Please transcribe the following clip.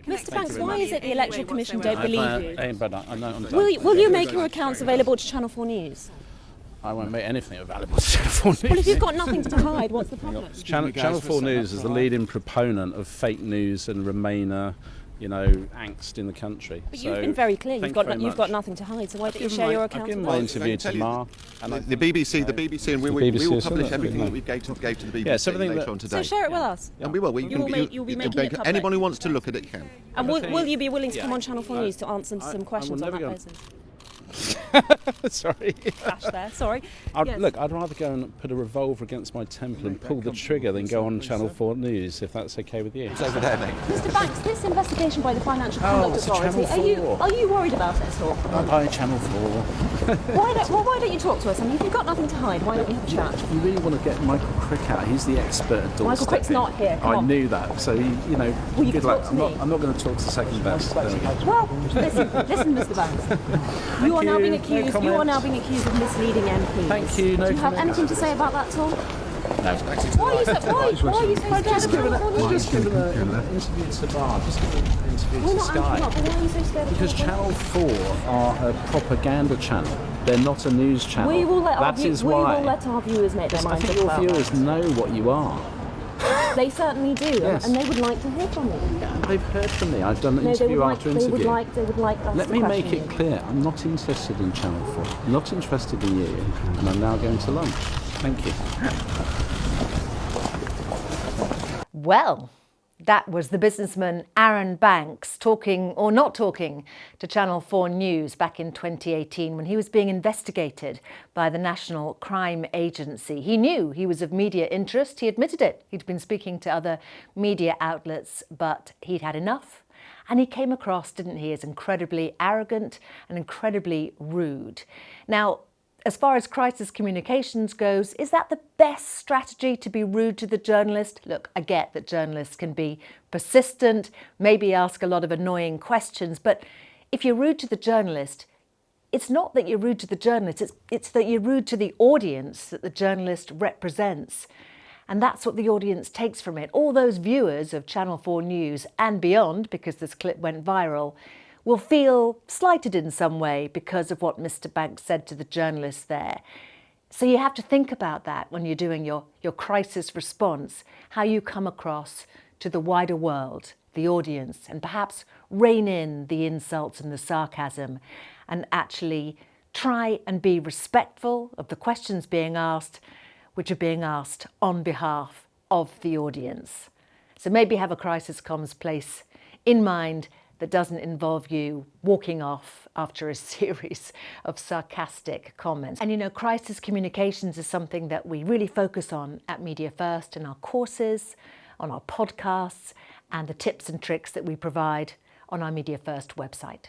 Mr. Banks, why is it the Electoral Commission don't believe you? Will Will you make your accounts available to Channel 4 News? I won't make anything available to Channel 4 News. Well, if you've got nothing to hide, what's the problem? Channel 4 News is the leading proponent of fake news and Remainer, angst in the country. But you've been very clear. You've got nothing to hide. So why don't you share your accounts? I've given my interview to Mar. The BBC, and we will publish everything that we gave to the BBC later on today. So share it with us. And we will. You'll be making it public. Anyone who wants to look at it can. And will you be willing to come on Channel 4 News to answer some questions on that basis? Sorry. Flash there, sorry. Look, I'd rather go and put a revolver against my temple and pull the trigger than go on Channel 4 News, if that's okay with you. It's over there, mate. Mr. Banks, this investigation by the Financial Conduct Authority, are you worried about it at all? Not by Channel 4. Why don't you talk to us? I mean, if you've got nothing to hide, why don't we have a chat? You really want to get Michael Crick out. He's the expert at doorstepping. Michael Crick's not here. I knew that. So, good luck. I'm not going to talk to second best. Well, listen, Mr. Banks. You are now being accused of misleading MPs. Thank you. Do you have anything to say about that at all? No. Why are you so scared of just given an interview to Bar, just given an interview to Sky. But why are you so scared of Because Channel 4 are a propaganda channel. They're not a news channel. We will let our viewers make their minds up. I think your viewers know what you are. They certainly do, yes. And they would like to hear from you. Yeah, they've heard from me. I've done interview after interview. They would like us Let me make it clear, I'm not interested in Channel 4. I'm not interested in you, and I'm now going to lunch. Thank you. Well, that was the businessman Arron Banks talking or not talking to Channel 4 News back in 2018 when he was being investigated by the National Crime Agency. He knew he was of media interest. He admitted it. He'd been speaking to other media outlets, but he'd had enough. And he came across, didn't he, as incredibly arrogant and incredibly rude. Now, as far as crisis communications goes, is that the best strategy, to be rude to the journalist? Look, I get that journalists can be persistent, maybe ask a lot of annoying questions, but if you're rude to the journalist, it's not that you're rude to the journalist, it's that you're rude to the audience that the journalist represents. And that's what the audience takes from it. All those viewers of Channel 4 News and beyond, because this clip went viral, will feel slighted in some way because of what Mr. Banks said to the journalist there. So you have to think about that when you're doing your crisis response, how you come across to the wider world, the audience, and perhaps rein in the insults and the sarcasm and actually try and be respectful of the questions being asked, which are being asked on behalf of the audience. So maybe have a crisis comms place in mind that doesn't involve you walking off after a series of sarcastic comments. And crisis communications is something that we really focus on at Media First in our courses, on our podcasts, and the tips and tricks that we provide on our Media First website.